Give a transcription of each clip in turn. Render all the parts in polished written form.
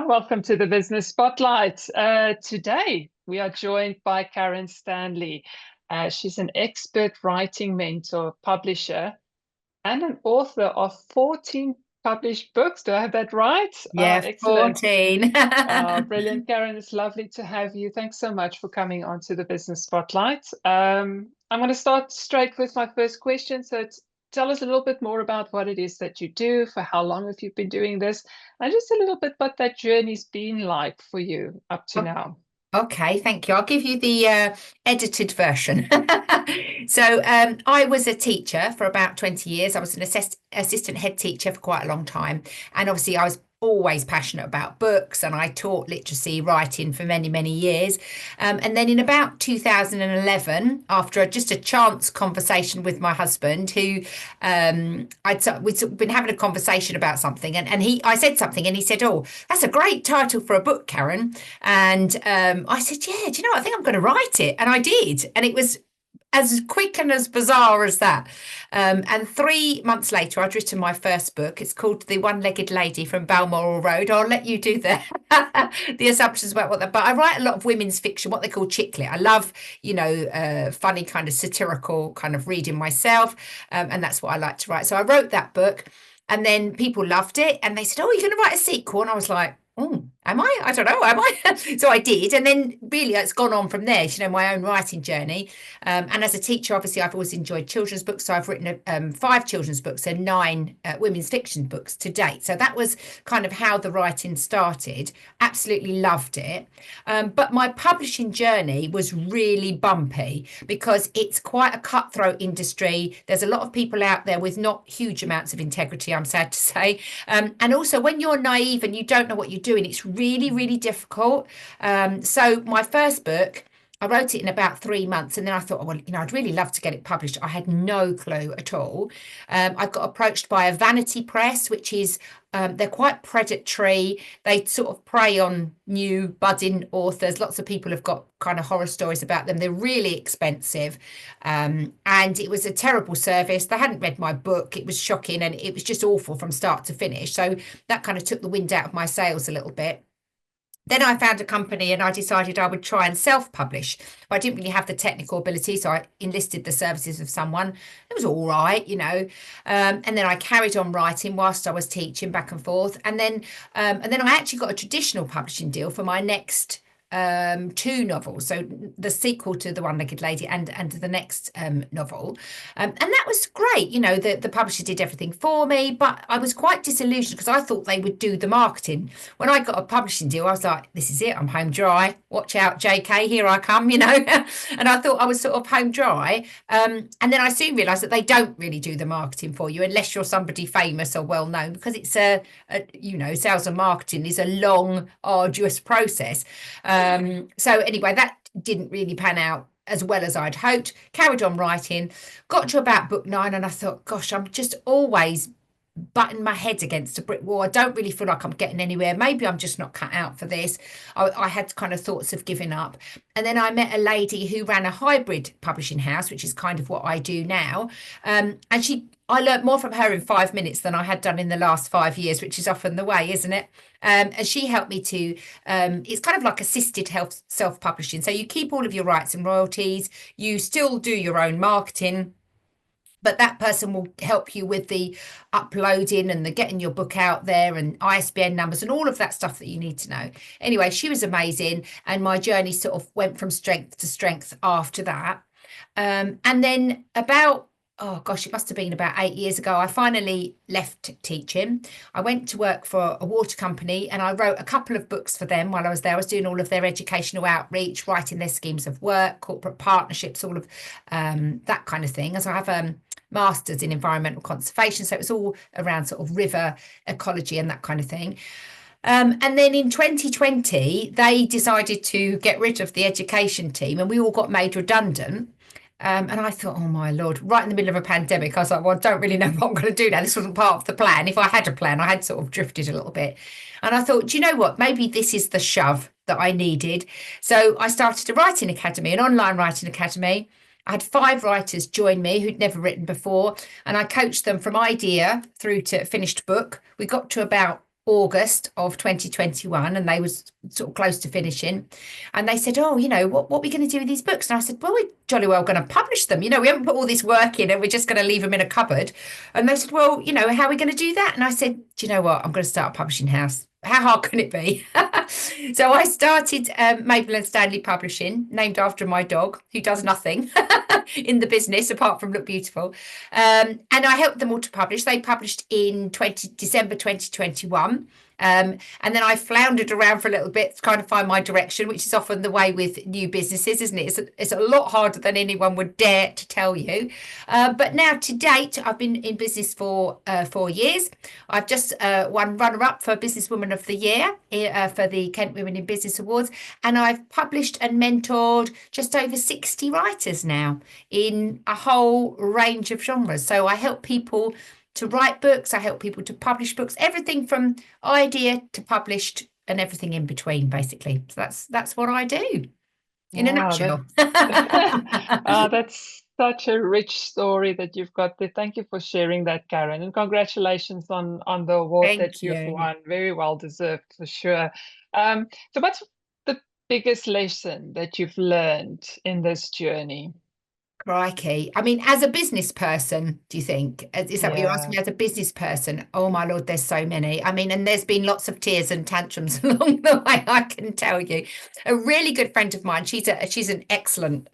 Welcome to the Business Spotlight. Today, we are joined by Karen Stanley. She's an expert writing mentor, publisher, and an author of 14 published books. Do I have that right? Yeah, Excellent. 14. Brilliant, Karen. It's lovely to have you. Thanks so much for coming on to the Business Spotlight. I'm going to start straight with my first question. Tell us a little bit more about what it is that you do, for how long have you been doing this, and just a little bit what that journey's been like for you up to now. Okay, thank you. I'll give you the edited version. I was a teacher for about 20 years. I was an assistant head teacher for quite a long time. And obviously, I was always passionate about books, and I taught literacy writing for many, many years. And then in about 2011, after just a chance conversation with my husband, who we'd been having a conversation about something, and I said something, and he said, "Oh, that's a great title for a book, Karen." And I said, "Yeah, do you know what? I think I'm going to write it," and I did, and it was as quick and as bizarre as that. And 3 months later, I'd written my first book. It's called The One-Legged Lady from Balmoral Road. I'll let you do the assumptions about what that. But I write a lot of women's fiction, what they call chick lit. I love, funny kind of satirical kind of reading myself, and that's what I like to write. So I wrote that book, and then people loved it, and they said, "Oh, you're going to write a sequel?" And I was like, "Oh, am I? I don't know. Am I?" So I did. And then really it's gone on from there, my own writing journey. And as a teacher, obviously, I've always enjoyed children's books. So I've written 5 children's books and 9 women's fiction books to date. So that was kind of how the writing started. Absolutely loved it. But my publishing journey was really bumpy because it's quite a cutthroat industry. There's a lot of people out there with not huge amounts of integrity, I'm sad to say. And also, when you're naive and you don't know what you're doing, it's really, really difficult. So my first book, I wrote it in about 3 months, and then I thought, oh, well, I'd really love to get it published. I had no clue at all. I got approached by a vanity press, which is they're quite predatory. They sort of prey on new budding authors. Lots of people have got kind of horror stories about them. They're really expensive. And it was a terrible service. They hadn't read my book. It was shocking, and it was just awful from start to finish. So that kind of took the wind out of my sails a little bit. Then I found a company, and I decided I would try and self-publish. I didn't really have the technical ability, so I enlisted the services of someone. It was all right, And then I carried on writing whilst I was teaching back and forth. And then I actually got a traditional publishing deal for my next 2 novels, so the sequel to The One-Legged Lady and the next novel, and that was great. The publisher did everything for me, but I was quite disillusioned because I thought they would do the marketing. When I got a publishing deal, I was like, "This is it, I'm home dry. Watch out, JK, here I come," and I thought I was sort of home dry. And then I soon realised that they don't really do the marketing for you unless you're somebody famous or well known, because it's sales and marketing is a long, arduous process. So anyway, that didn't really pan out as well as I'd hoped. Carried on writing, got to about book 9, and I thought, gosh, I'm just always butting my head against a brick wall. I don't really feel like I'm getting anywhere. Maybe I'm just not cut out for this. I had kind of thoughts of giving up. And then I met a lady who ran a hybrid publishing house, which is kind of what I do now. And I learnt more from her in 5 minutes than I had done in the last 5 years, which is often the way, isn't it? And she helped me to, it's kind of like assisted health self-publishing. So you keep all of your rights and royalties, you still do your own marketing, but that person will help you with the uploading and the getting your book out there and ISBN numbers and all of that stuff that you need to know. Anyway, she was amazing, and my journey sort of went from strength to strength after that. And then about, oh gosh, it must have been about 8 years ago, I finally left teaching. I went to work for a water company, and I wrote a couple of books for them while I was there. I was doing all of their educational outreach, writing their schemes of work, corporate partnerships, all of that kind of thing, as I have masters in environmental conservation, so it was all around sort of river ecology and that kind of thing. And then in 2020 they decided to get rid of the education team, and we all got made redundant. And I thought, oh my Lord, right in the middle of a pandemic, I was like, well, I don't really know what I'm going to do now. This wasn't part of the plan. If I had a plan, I had sort of drifted a little bit. And I thought, do you know what? Maybe this is the shove that I needed. So I started a writing academy, an online writing academy. I had 5 writers join me who'd never written before, and I coached them from idea through to finished book. We got to about August of 2021, and they was sort of close to finishing. And they said, "Oh, you know, what are we going to do with these books?" And I said, "Well, we're jolly well going to publish them. You know, we haven't put all this work in and we're just going to leave them in a cupboard." And they said, "Well, you know, how are we going to do that?" And I said, "Do you know what? I'm going to start a publishing house. How hard can it be?" So I started Mabel and Stanley Publishing, named after my dog, who does nothing in the business apart from look beautiful. And I helped them all to publish. They published in December 2021. And then I floundered around for a little bit to kind of find my direction, which is often the way with new businesses, isn't it? It's a lot harder than anyone would dare to tell you. But now to date, I've been in business for 4 years. I've just won runner-up for Businesswoman of the Year for the Kent Women in Business Awards. And I've published and mentored just over 60 writers now in a whole range of genres. So I help people to write books, I help people to publish books, everything from idea to published and everything in between, basically. So that's what I do in a nutshell. That's such a rich story that you've got there. Thank you for sharing that, Karen, and congratulations on the award Thank that you've you. won. Very well deserved for sure. So what's the biggest lesson that you've learned in this journey? Crikey. I mean, as a business person, do you think? Is that what you're asking Yeah. me? As a business person? Oh my Lord, there's so many. I mean, and there's been lots of tears and tantrums along the way, I can tell you. A really good friend of mine, she's an excellent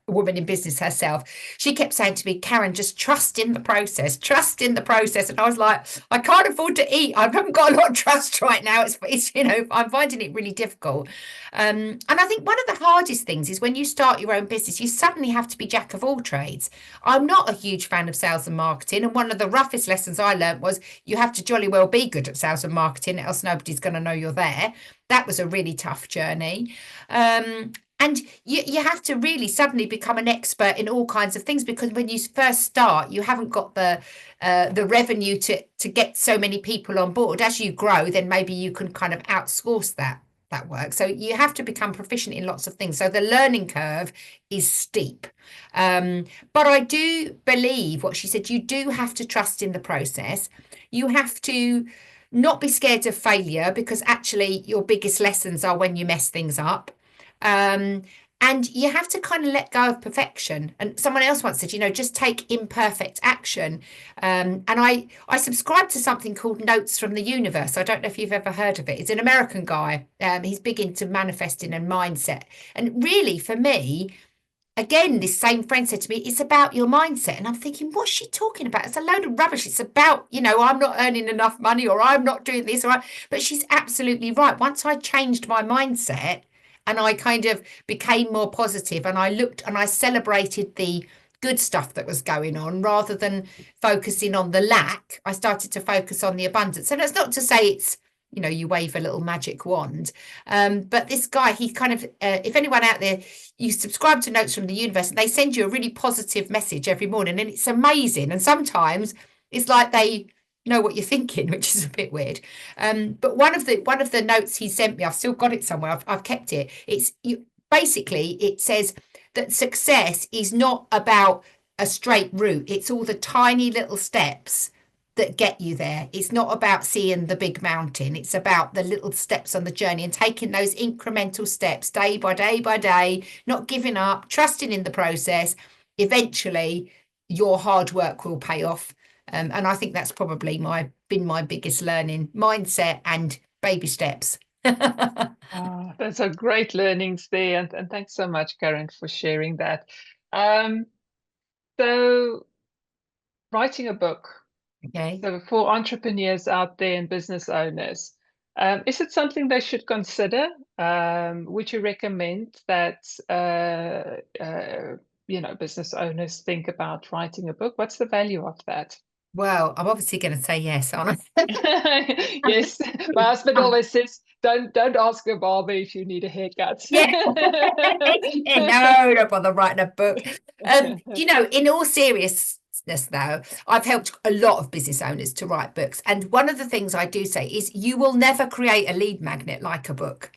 woman in business herself. She kept saying to me, "Karen, just trust in the process, trust in the process." And I was like, I can't afford to eat. I haven't got a lot of trust right now. It's you know, I'm finding it really difficult. And I think one of the hardest things is when you start your own business, you suddenly have to be jack of all trades. I'm not a huge fan of sales and marketing. And one of the roughest lessons I learned was you have to jolly well be good at sales and marketing, else nobody's going to know you're there. That was a really tough journey. And you have to really suddenly become an expert in all kinds of things, because when you first start, you haven't got the revenue to get so many people on board. As you grow, then maybe you can kind of outsource that work. So you have to become proficient in lots of things. So the learning curve is steep. But I do believe what she said, you do have to trust in the process. You have to not be scared of failure, because actually your biggest lessons are when you mess things up. And you have to kind of let go of perfection. And someone else once said, you know, just take imperfect action. And I subscribe to something called Notes from the Universe. I don't know if you've ever heard of it. It's an American guy. He's big into manifesting and mindset. And really, for me, again, this same friend said to me, "It's about your mindset." And I'm thinking, what's she talking about? It's a load of rubbish. It's about, you know, I'm not earning enough money, or I'm not doing this, but she's absolutely right. Once I changed my mindset, and I kind of became more positive, and I looked and I celebrated the good stuff that was going on rather than focusing on the lack, I started to focus on the abundance. And that's not to say it's, you know, you wave a little magic wand. But this guy, he kind of, if anyone out there, you subscribe to Notes from the Universe, and they send you a really positive message every morning, and it's amazing. And sometimes it's like they know what you're thinking, which is a bit weird. But one of the notes he sent me, I've still got it somewhere. I've kept it. Basically it says that success is not about a straight route. It's all the tiny little steps that get you there. It's not about seeing the big mountain. It's about the little steps on the journey, and taking those incremental steps day by day by day, not giving up, trusting in the process. Eventually, your hard work will pay off. And I think that's probably been my biggest learning, mindset and baby steps. That's a great learnings there, and thanks so much, Karen, for sharing that. So writing a book. Okay. So for entrepreneurs out there and business owners, is it something they should consider? Would you recommend that you know, business owners think about writing a book? What's the value of that? Well, I'm obviously going to say yes, aren't I? Yes, my husband always says, don't ask a barber if you need a haircut. Yeah. No, don't bother writing a book. You know, in all seriousness, though, I've helped a lot of business owners to write books. And one of the things I do say is you will never create a lead magnet like a book.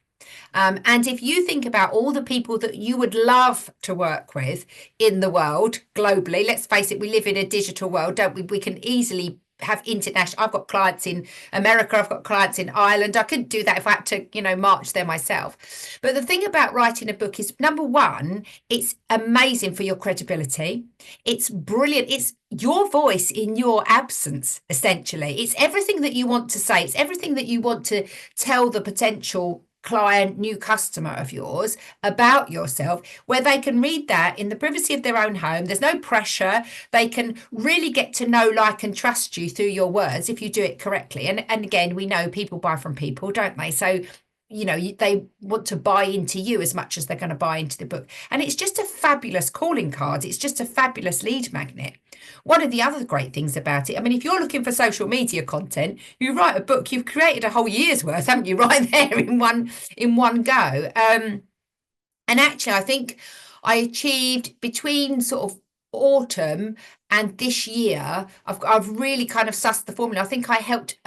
And if you think about all the people that you would love to work with in the world globally, let's face it, we live in a digital world, don't we? We can easily have international. I've got clients in America, I've got clients in Ireland. I couldn't do that if I had to, march there myself. But the thing about writing a book is, number one, it's amazing for your credibility. It's brilliant. It's your voice in your absence, essentially. It's everything that you want to say. It's everything that you want to tell the potential client, new customer of yours about yourself, where they can read that in the privacy of their own home. There's no pressure. They can really get to know, like, and trust you through your words if you do it correctly. And again, we know people buy from people, don't they? So they want to buy into you as much as they're going to buy into the book. And it's just a fabulous calling card. It's just a fabulous lead magnet. One of the other great things about it, I mean, if you're looking for social media content, you write a book, you've created a whole year's worth, haven't you, right there in one go. And actually, I think I achieved between sort of autumn and this year, I've really kind of sussed the formula. I think I helped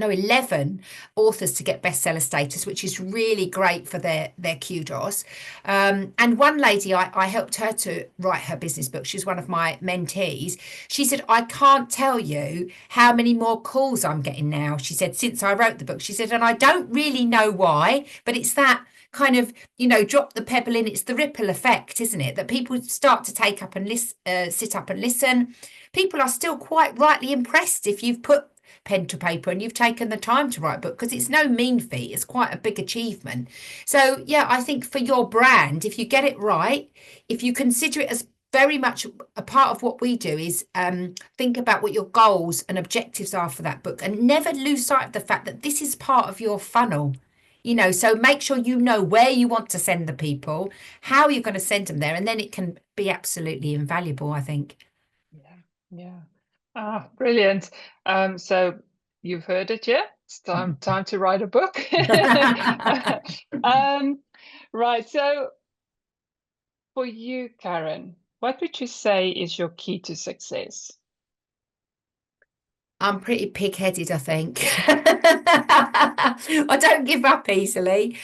11 authors to get bestseller status, which is really great for their kudos. And one lady, I helped her to write her business book. She's one of my mentees. She said, I can't tell you how many more calls I'm getting now. She said, since I wrote the book, she said, and I don't really know why, but it's that kind of, drop the pebble in. It's the ripple effect, isn't it? That people start to take up and sit up and listen. People are still quite rightly impressed if you've put pen to paper and you've taken the time to write a book, because it's no mean feat. It's quite a big achievement. So yeah, I think for your brand, if you get it right, if you consider it as very much a part of what we do, is think about what your goals and objectives are for that book, and never lose sight of the fact that this is part of your funnel. So make sure you know where you want to send the people, how you're going to send them there, and then it can be absolutely invaluable, I think. Yeah. Brilliant. So you've heard it, yeah? It's time to write a book. Right. So for you, Karen, what would you say is your key to success? I'm pretty pig-headed, I think. I don't give up easily.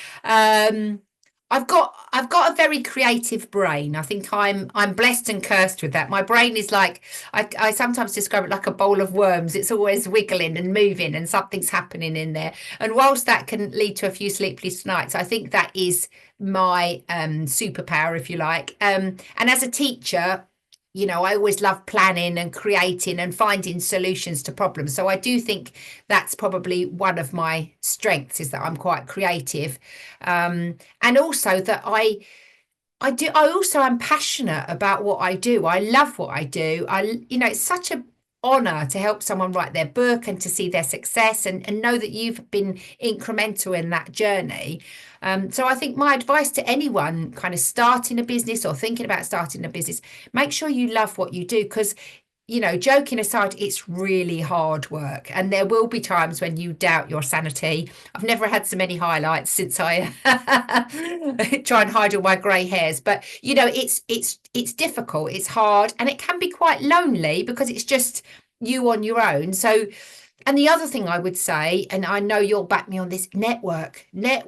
I've got a very creative brain. I think I'm blessed and cursed with that. My brain is like, I sometimes describe it like a bowl of worms. It's always wiggling and moving, and something's happening in there. And whilst that can lead to a few sleepless nights, I think that is my superpower, if you like. And as a teacher, I always love planning and creating and finding solutions to problems. So I do think that's probably one of my strengths, is that I'm quite creative. And also that I also am passionate about what I do. I love what I do. It's such a honor to help someone write their book and to see their success, and know that you've been incremental in that journey. So I think my advice to anyone kind of starting a business or thinking about starting a business, make sure you love what you do, because joking aside, it's really hard work, and there will be times when you doubt your sanity. I've never had so many highlights since I try and hide all my grey hairs, but it's difficult, it's hard, and it can be quite lonely because it's just you on your own. So, and the other thing I would say, and I know you'll back me on this, network. Get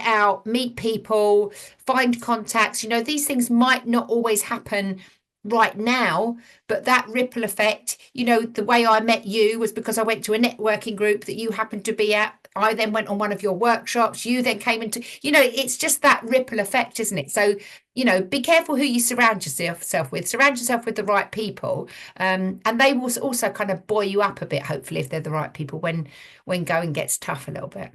out, meet people, find contacts. These things might not always happen right now, but that ripple effect, the way I met you was because I went to a networking group that you happened to be at. I then went on one of your workshops. You then came into, it's just that ripple effect, isn't it? So, be careful who you surround yourself with. Surround yourself with the right people, and they will also kind of buoy you up a bit, hopefully, if they're the right people when going gets tough a little bit.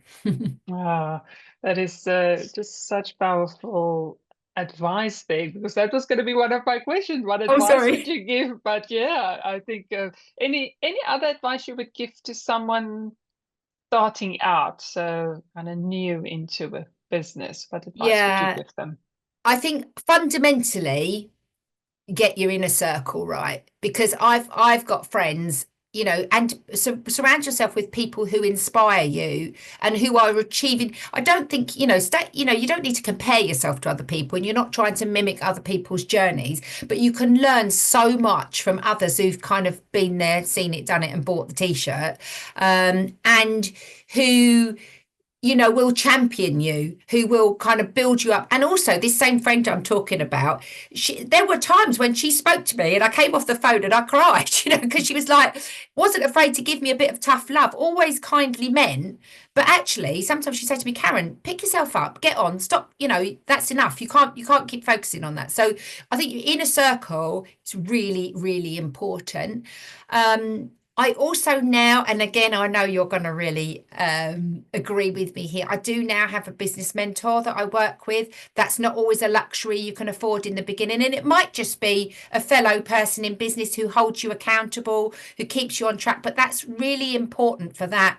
That is just such powerful advice there, because that was going to be one of my questions. What advice would you give? But yeah, I think any other advice you would give to someone starting out, so kind of new into a business, what advice would you give them? I think fundamentally, get your inner circle right, because I've got friends, and surround yourself with people who inspire you and who are achieving. I don't think, you don't need to compare yourself to other people, and you're not trying to mimic other people's journeys, but you can learn so much from others who've kind of been there, seen it, done it, and bought the t-shirt, and who will champion you, who will kind of build you up. And also this same friend I'm talking about, there were times when she spoke to me and I came off the phone and I cried, because she was like, wasn't afraid to give me a bit of tough love, always kindly meant. But actually, sometimes she said to me, Karen, pick yourself up, get on, stop, that's enough. You can't keep focusing on that. So I think your inner circle is really, really important. I also now, and again, I know you're going to really agree with me here, I do now have a business mentor that I work with. That's not always a luxury you can afford in the beginning. And it might just be a fellow person in business who holds you accountable, who keeps you on track. But that's really important for that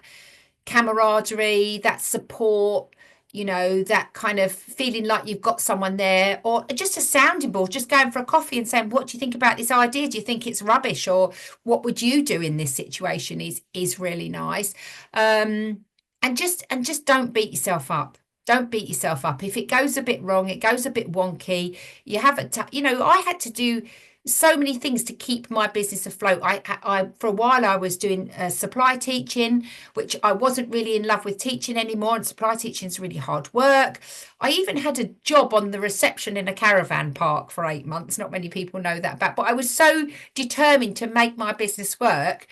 camaraderie, that support, that kind of feeling like you've got someone there, or just a sounding board, just going for a coffee and saying, what do you think about this idea? Do you think it's rubbish? Or what would you do in this situation is really nice. And just don't beat yourself up. Don't beat yourself up. If it goes a bit wrong, it goes a bit wonky, you haven't, I had to do so many things to keep my business afloat. I for a while I was doing supply teaching, which I wasn't really in love with teaching anymore, and supply teaching is really hard work. I even had a job on the reception in a caravan park for 8 months. Not many people know that about, but I was so determined to make my business work.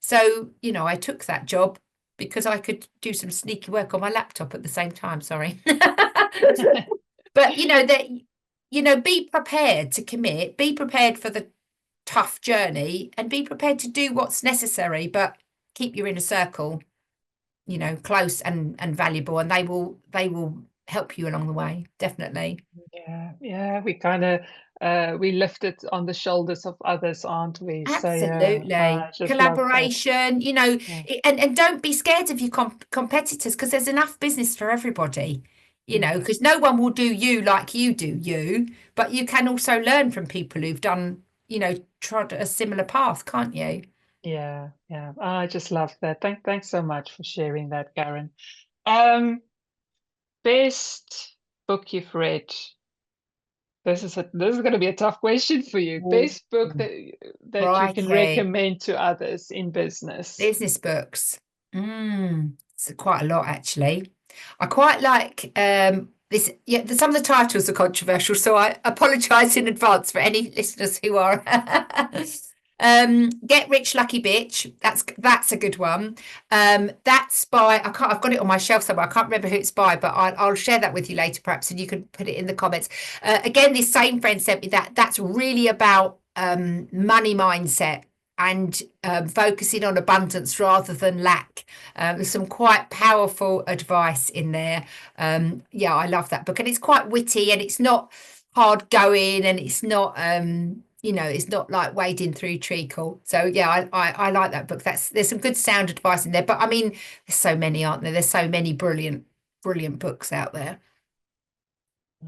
So, I took that job because I could do some sneaky work on my laptop at the same time. Sorry. But be prepared to commit, be prepared for the tough journey, and be prepared to do what's necessary, but keep your inner circle, close and valuable, and they will help you along the way, definitely. Yeah, we kind of we lift it on the shoulders of others, aren't we? Absolutely. So I just Collaboration, Yeah. and don't be scared of your competitors, because there's enough business for everybody. Because no one will do you like you do you, but you can also learn from people who've done, trod a similar path, can't you? Yeah. I just love that. Thanks so much for sharing that, Karen. Best book you've read. This is going to be a tough question for you. Best book that you can Crikey. recommend to others in business. Business books. It's quite a lot, actually. I quite like this. Yeah, some of the titles are controversial, so I apologise in advance for any listeners who are. Get Rich Lucky Bitch. That's a good one. That's by I've got it on my shelf somewhere. I can't remember who it's by, but I'll share that with you later, perhaps, and you can put it in the comments. Again, this same friend sent me that. That's really about money mindset and focusing on abundance rather than lack. There's some quite powerful advice in there. I love that book, and it's quite witty, and it's not hard going, and it's not it's not like wading through treacle. So yeah, I like that book. There's some good sound advice in there, but I mean, there's so many, aren't there? There's so many brilliant books out there.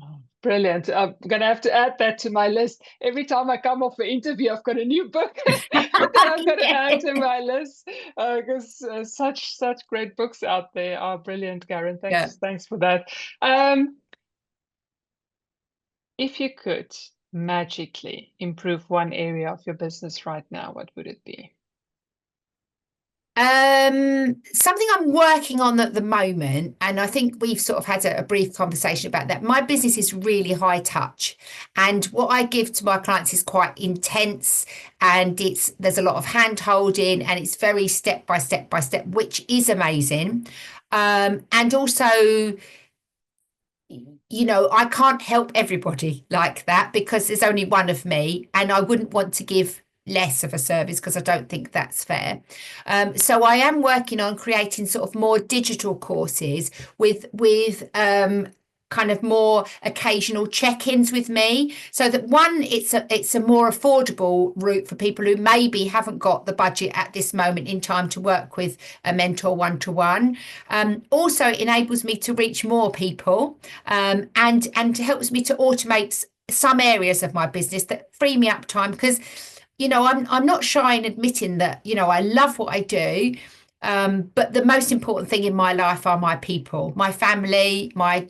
Oh, brilliant. I'm going to have to add that to my list. Every time I come off an interview, I've got a new book that I'm going to add to my list, because such great books out there. Are brilliant, Karen. Thanks for that. If you could magically improve one area of your business right now, what would it be? Something I'm working on at the moment, and I think we've sort of had a brief conversation about that. My business is really high touch, and what I give to my clients is quite intense, and there's a lot of hand holding, and it's very step by step, which is amazing. And also, I can't help everybody like that, because there's only one of me, and I wouldn't want to give less of a service, because I don't think that's fair. So I am working on creating sort of more digital courses with kind of more occasional check-ins with me, so that one, it's a more affordable route for people who maybe haven't got the budget at this moment in time to work with a mentor one-to-one. Also, it enables me to reach more people, and helps me to automate some areas of my business that free me up time, because I'm not shy in admitting that I love what I do, but the most important thing in my life are my people, my family, my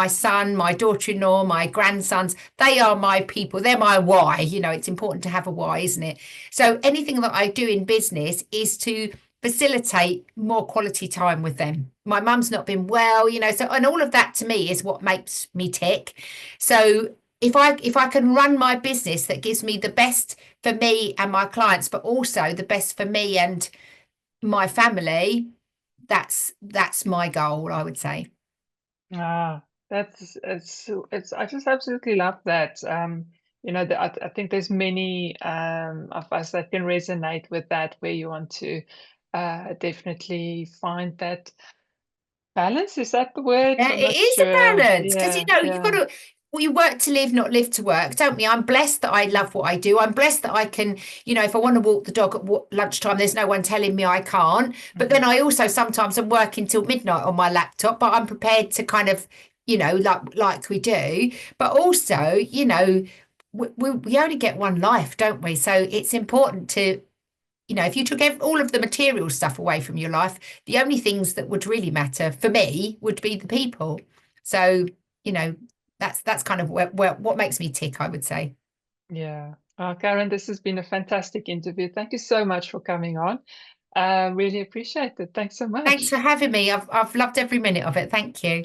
son, my daughter-in-law, my grandsons. They are my people. They're my why. It's important to have a why, isn't it? So anything that I do in business is to facilitate more quality time with them. My mum's not been well, so, and all of that to me is what makes me tick. So if I can run my business that gives me the best for me and my clients, but also the best for me and my family, that's my goal, I would say. Ah, it's I just absolutely love that. I think there's many of us that can resonate with that, where you want to definitely find that balance. Is that the word? Yeah, I'm it not is a sure. balance because Yeah, you've got yeah. to. We work to live, not live to work, don't we? I'm blessed that I love what I do. I'm blessed that I can, if I want to walk the dog at lunchtime, there's no one telling me I can't. But Mhm. then I also sometimes am working till midnight on my laptop, but I'm prepared to kind of, like we do. But also, we only get one life, don't we? So it's important to if you took all of the material stuff away from your life, the only things that would really matter for me would be the people. So, you know, that's kind of what makes me tick, I would say. Yeah. Karen, this has been a fantastic interview. Thank you so much for coming on. Really appreciate it. Thanks so Thanks much. for having me. I've loved every minute of it. Thank you.